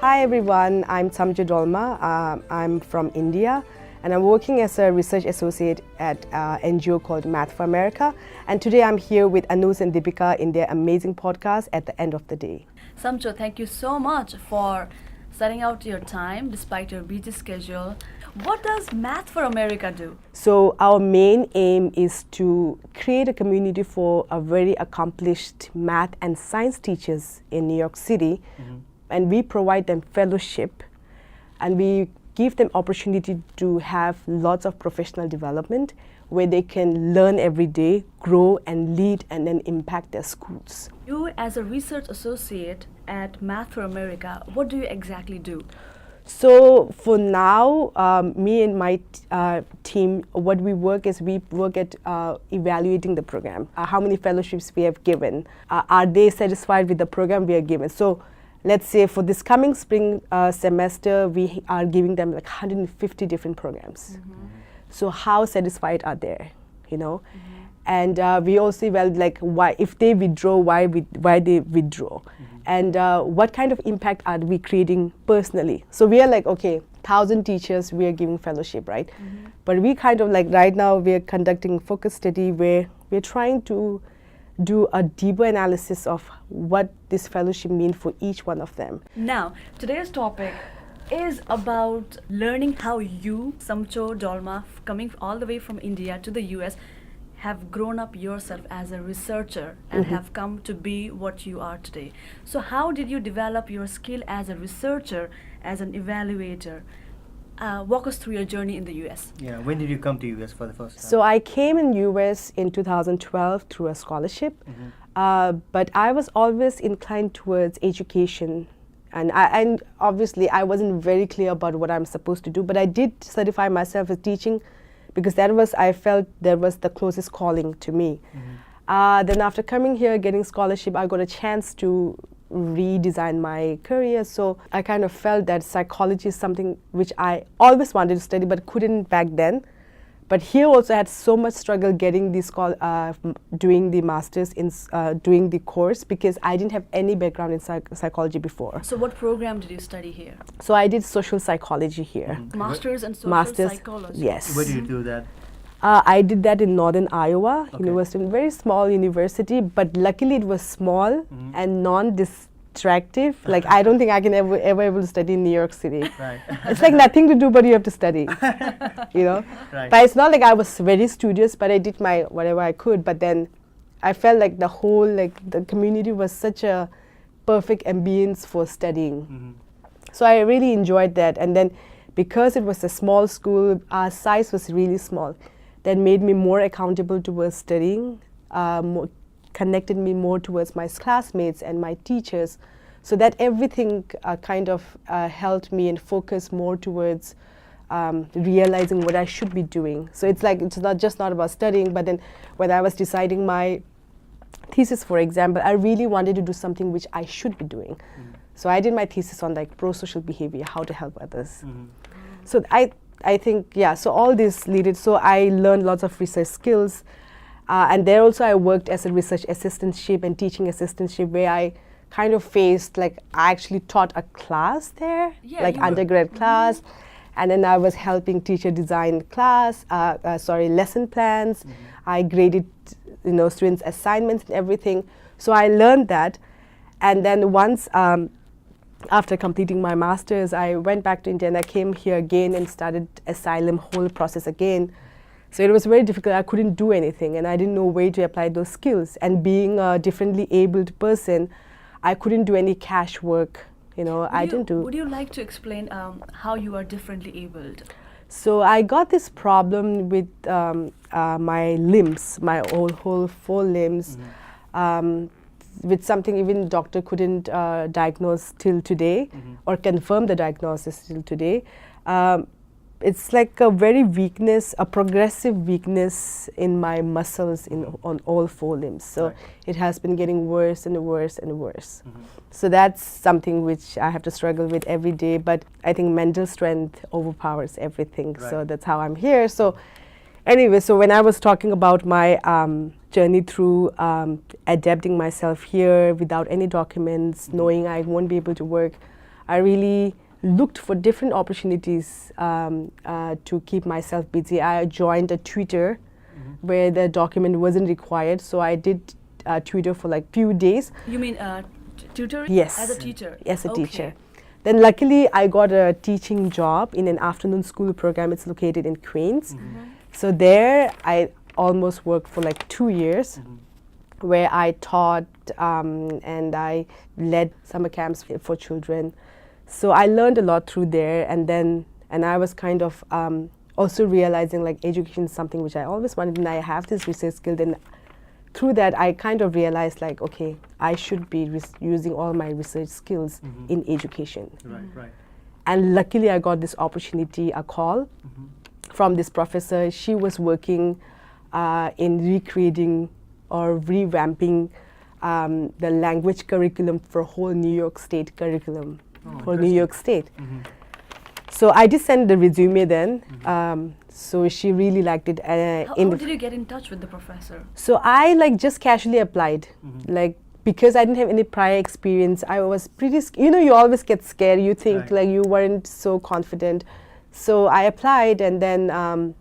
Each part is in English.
Hi everyone, I'm Samju Dolma. I'm from India and I'm working as a research associate at an NGO called Math for America. And today I'm here with Anuj and Deepika in their amazing podcast At the End of the Day. Samjo, thank you so much for setting out your time despite your busy schedule. What does Math for America do? So our main aim is to create a community for a very accomplished math and science teachers in New York City. And we provide them fellowship and we give them opportunity to have lots of professional development where they can learn every day, grow and lead and then impact their schools. You as a research associate at Math for America, what do you exactly do? So for now, me and my team, what we work is we work at evaluating the program, how many fellowships we have given, are they satisfied with the program we are given. So let's say for this coming spring semester, we are giving them like 150 different programs. So how satisfied are they, you know? And we also evaluate like why, if they withdraw, why they withdraw. And what kind of impact are we creating personally? So we are like, okay, 1,000 teachers we are giving fellowship, right? But we kind of like right now we are conducting focus study where we're trying to do a deeper analysis of what this fellowship means for each one of them. Now, today's topic is about learning how you, Samjo Dolma, coming all the way from India to the US, have grown up yourself as a researcher and have come to be what you are today. So how did you develop your skill as a researcher, as an evaluator? Walk us through your journey in the US. Yeah, when did you come to US for the first time? So I came in US in 2012 through a scholarship, but I was always inclined towards education. And obviously I wasn't very clear about what I'm supposed to do, but I did certify myself as teaching because I felt that was the closest calling to me. Then after coming here, getting scholarship, I got a chance to redesign my career. So I kind of felt that psychology is something which I always wanted to study but couldn't back then. But here also I had so much struggle getting this doing the master's in doing the course because I didn't have any background in psychology before. So what program did you study here? So I did social psychology here. Masters in social psychology? Yes. Where did you do that? I did that in Northern Iowa University, a very small university, but luckily it was small and non-distractive. Like I don't think I can ever able to study in New York City. Right. It's like nothing to do, but you have to study, you know. Right. But it's not like I was very studious, but I did my whatever I could. But then I felt like the whole the community was such a perfect ambience for studying. So I really enjoyed that. And then because it was a small school, our size was really small. That made me more accountable towards studying, connected me more towards my classmates and my teachers, so that everything kind of helped me and focus more towards realizing what I should be doing. So it's like it's not about studying, but then when I was deciding my thesis, for example, I really wanted to do something which I should be doing. So I did my thesis on like pro-social behavior, how to help others. So I think, yeah, so all this leaded, so I learned lots of research skills. And there also I worked as a research assistantship and teaching assistantship where I kind of faced, like I actually taught a class there, like undergrad class. And then I was helping teacher design lesson plans. I graded, students' assignments and everything. So I learned that. And then once, after completing my master's, I went back to India and I came here again and started asylum whole process again. So it was very difficult. I couldn't do anything and I didn't know where to apply those skills. And being a differently abled person, I couldn't do any cash work. Would you like to explain how you are differently abled? So I got this problem with my limbs, my whole four limbs. With something even doctor couldn't diagnose till today or confirm the diagnosis till today. It's like a progressive weakness in my muscles on all four limbs. So it has been getting worse and worse and worse. So that's something which I have to struggle with every day, but I think mental strength overpowers everything. So that's how I'm here. So anyway, so when I was talking about my journey through adapting myself here without any documents, knowing I won't be able to work, I really looked for different opportunities to keep myself busy. I joined a Twitter where the document wasn't required, so I did Twitter for like few days. You mean tutoring? Yes. As a teacher? As a Okay. teacher. Then luckily I got a teaching job in an afternoon school program. It's located in Queens. So there I almost worked for like 2 years, where I taught and I led summer camps for children. So I learned a lot through there, and I was kind of also realizing like education is something which I always wanted, and I have this research skill. Then through that I kind of realized like, okay, I should be using all my research skills in education. Right. And luckily I got this opportunity, a call from this professor. She was working in recreating or revamping the language curriculum for whole New York State curriculum for New York State. So I did send the resume then. So she really liked it. How did you get in touch with the professor? So I like just casually applied, like because I didn't have any prior experience. I was pretty, you always get scared. You think Right. like you weren't so confident. So I applied, and then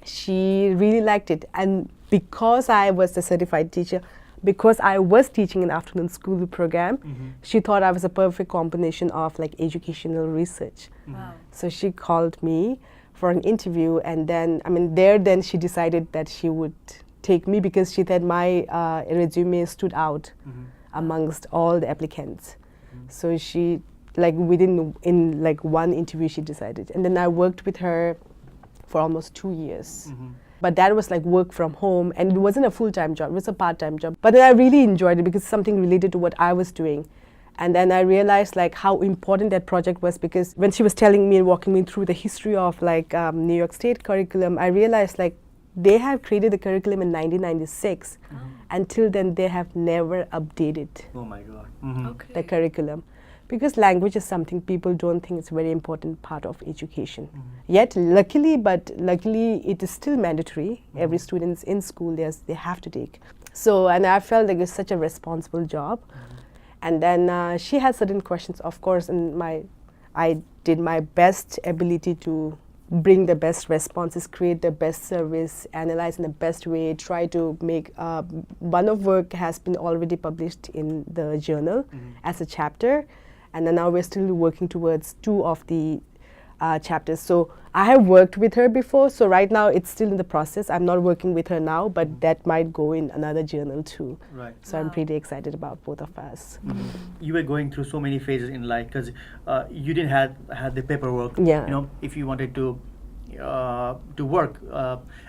she really liked it. And because I was a certified teacher, because I was teaching an afternoon school program, she thought I was a perfect combination of like educational research. Wow. So she called me for an interview, and then then she decided that she would take me because she said my resume stood out amongst all the applicants. So she like in like one interview she decided, and then I worked with her for almost 2 years. But that was like work from home, and it wasn't a full-time job, it was a part-time job. But then I really enjoyed it because it's something related to what I was doing. And then I realized like how important that project was, because when she was telling me and walking me through the history of like New York State curriculum, I realized like they have created the curriculum in 1996. Until then they have never updated Oh my God. Okay. the curriculum, because language is something people don't think it's a very important part of education. Yet luckily it is still mandatory. Every student in school they have to take. So, and I felt like it's such a responsible job. And then she had certain questions, of course, and I did my best ability to bring the best responses, create the best service, analyze in the best way, try to make one of work has been already published in the journal as a chapter, and then now we're still working towards 2 of the chapters. So I have worked with her before, so right now it's still in the process. I'm not working with her now, but that might go in another journal too. Right. So I'm Wow. pretty excited about both of us. You were going through so many phases in life because you didn't have the paperwork. Yeah. If you wanted to work,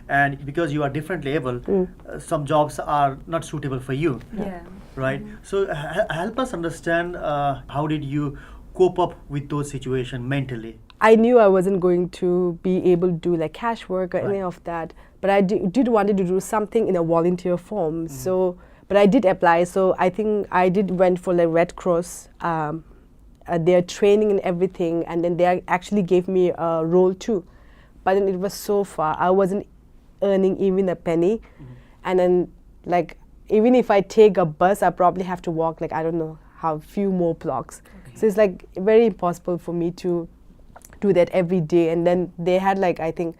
and because you are differently able, some jobs are not suitable for you. Yeah. Right. So help us understand how did you cope up with those situations mentally? I knew I wasn't going to be able to do like cash work or any Right. of that, but I did wanted to do something in a volunteer form. So, but I did apply. So I think I went for like Red Cross, their training and everything, and then they actually gave me a role too. But then it was so far. I wasn't earning even a penny, and then like even if I take a bus, I probably have to walk like I don't know how few more blocks. So it's like very impossible for me to do that every day. And then they had like I think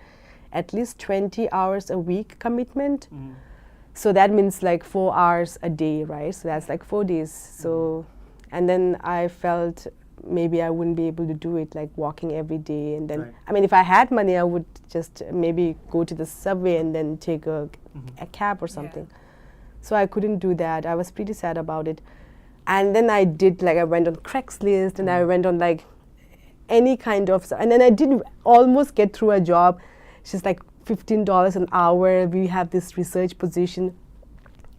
at least 20 hours a week commitment. So that means like 4 hours a day, right? So that's like 4 days. So, and then I felt maybe I wouldn't be able to do it like walking every day. And then, Right. I mean, if I had money, I would just maybe go to the subway and then take a cab or something. So I couldn't do that. I was pretty sad about it. And then I went on Craigslist and I went on like any kind of, and then I did almost get through a job. It's just like $15 an hour. We have this research position.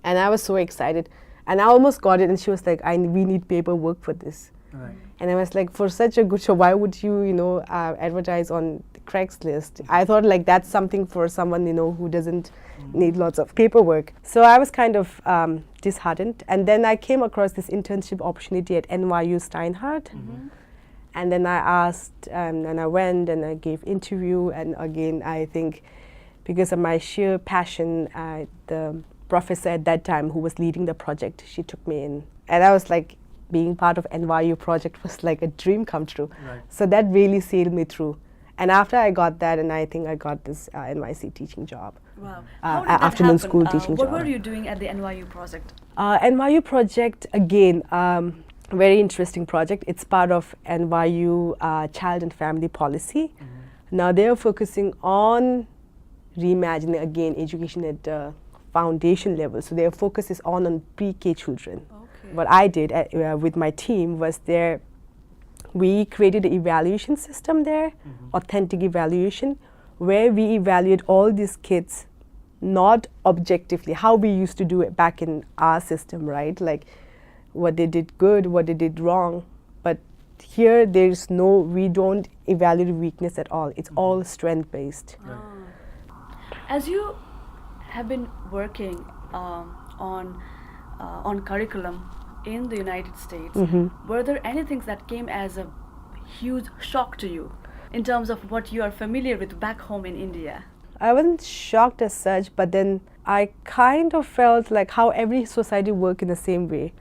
And I was so excited. And I almost got it. And she was like, we need paperwork for this. Right. And I was like, for such a good show, why would you, advertise on Craigslist? I thought like that's something for someone, who doesn't need lots of paperwork. So I was kind of disheartened. And then I came across this internship opportunity at NYU Steinhardt. And then I asked, and I went and I gave interview. And again, I think because of my sheer passion, the professor at that time who was leading the project, she took me in. And I was like, being part of NYU project was like a dream come true. Right. So that really sailed me through. And after I got that, and I think I got this NYC teaching job. Wow. Uh, How did that afternoon happen? school teaching What job. were you doing at the NYU project? NYU project, again, very interesting project. It's part of NYU Child and Family Policy. Now they're focusing on reimagining, again, education at the foundation level. So their focus is on pre-K children. Okay. What I did with my team was we created an evaluation system there, authentic evaluation, where we evaluate all these kids not objectively, how we used to do it back in our system, right? Like what they did good, what they did wrong. But here we don't evaluate weakness at all. It's all strength based. As you have been working on curriculum in the United States, were there any things that came as a huge shock to you in terms of what you are familiar with back home in India? I wasn't shocked as such, but then I kind of felt like how every society works in the same way.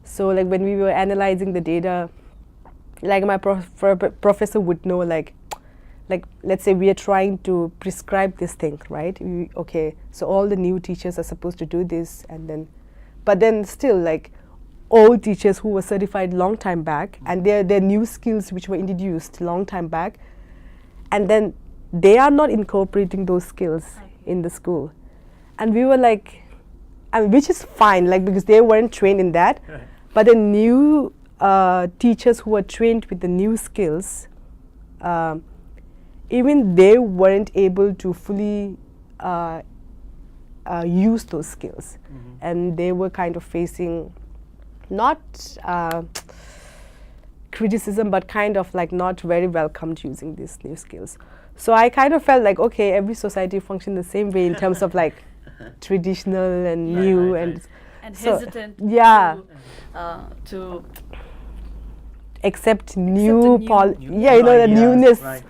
So like when we were analyzing the data, like my professor would know, like let's say we are trying to prescribe this thing, right? Okay, so all the new teachers are supposed to do this, but then still like old teachers who were certified long time back, and there are new skills which were introduced long time back, and then they are not incorporating those skills in the school. And we were like, which is fine, like because they weren't trained in that, but the new teachers who were trained with the new skills, even they weren't able to fully use those skills. And they were kind of facing not criticism, but kind of like not very welcomed using these new skills. So I kind of felt like, okay, every society functions the same way in terms of like traditional and new and hesitant yeah, to accept new, the newness. Right.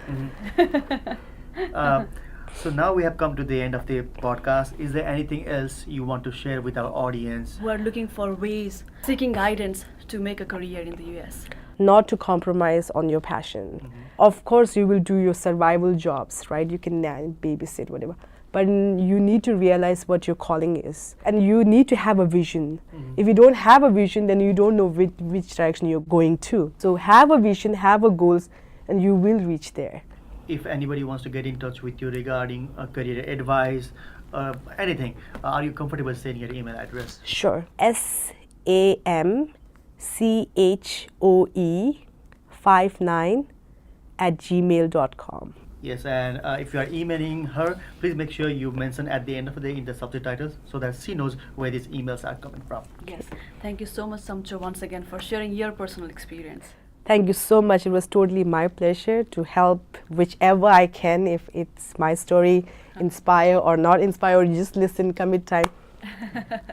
So now we have come to the end of the podcast. Is there anything else you want to share with our audience? who are looking for ways, seeking guidance to make a career in the US? Not to compromise on your passion. Of course, you will do your survival jobs, right? You can babysit, whatever. But you need to realize what your calling is. And you need to have a vision. If you don't have a vision, then you don't know which direction you're going to. So have a vision, have a goals, and you will reach there. If anybody wants to get in touch with you regarding career advice, anything, are you comfortable saying your email address? Sure. samchoe59@gmail.com. Yes, and if you are emailing her, please make sure you mention at the end of the day in the subject titles so that she knows where these emails are coming from. Yes. Thank you so much, Samcho, once again for sharing your personal experience. Thank you so much. It was totally my pleasure to help whichever I can, if it's my story, inspire or not inspire, or you just listen, commit time.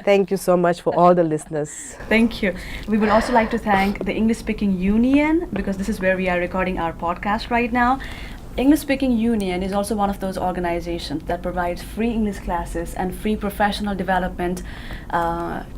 Thank you so much for all the listeners. Thank you. We would also like to thank the English Speaking Union, because this is where we are recording our podcast right now. English Speaking Union is also one of those organizations that provides free English classes and free professional development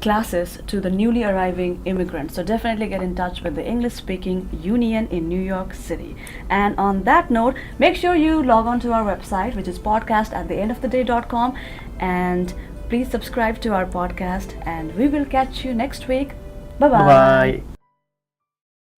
classes to the newly arriving immigrants. So definitely get in touch with the English Speaking Union in New York City. And on that note, make sure you log on to our website, which is podcast@theendoftheday.com, and please subscribe to our podcast, and we will catch you next week. Bye-bye. Bye-bye.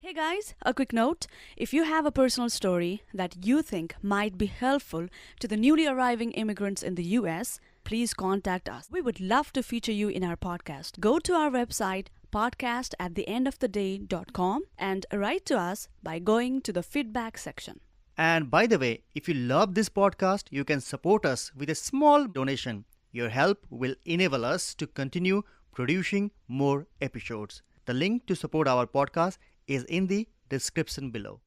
Hey guys, a quick note. If you have a personal story that you think might be helpful to the newly arriving immigrants in the US, please contact us. We would love to feature you in our podcast. Go to our website, podcast@theendoftheday.com, and write to us by going to the feedback section. And by the way, if you love this podcast, you can support us with a small donation. Your help will enable us to continue producing more episodes. The link to support our podcast is in the description below.